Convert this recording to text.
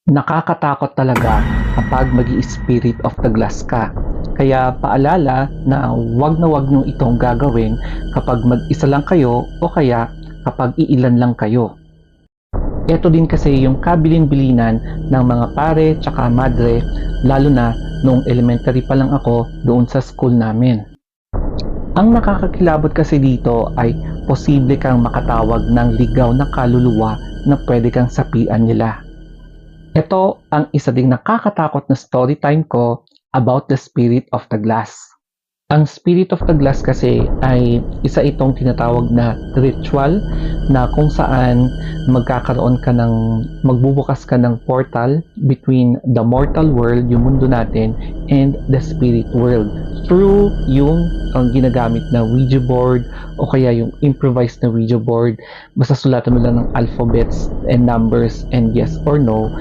Nakakatakot talaga kapag mag-i-spirit of the glass ka. Kaya paalala na wag niyong itong gagawin kapag mag-isa lang kayo o kaya kapag iilan lang kayo. Ito din kasi yung kabilin-bilinan ng mga pare tsaka madre, lalo na nung elementary pa lang ako doon sa school namin. Ang nakakakilabot kasi dito ay posible kang makatawag ng ligaw na kaluluwa na pwede kang sapian nila. Ito ang isa ding nakakatakot na story time ko about the spirit of the glass. Ang spirit of the glass kasi ay isa itong tinatawag na ritual na kung saan magbubukas ka ng portal between the mortal world, yung mundo natin, and the spirit world through yung ginagamit na Ouija board o kaya yung improvised na Ouija board. Basta sulatan mo lang ng alphabets and numbers and yes or no,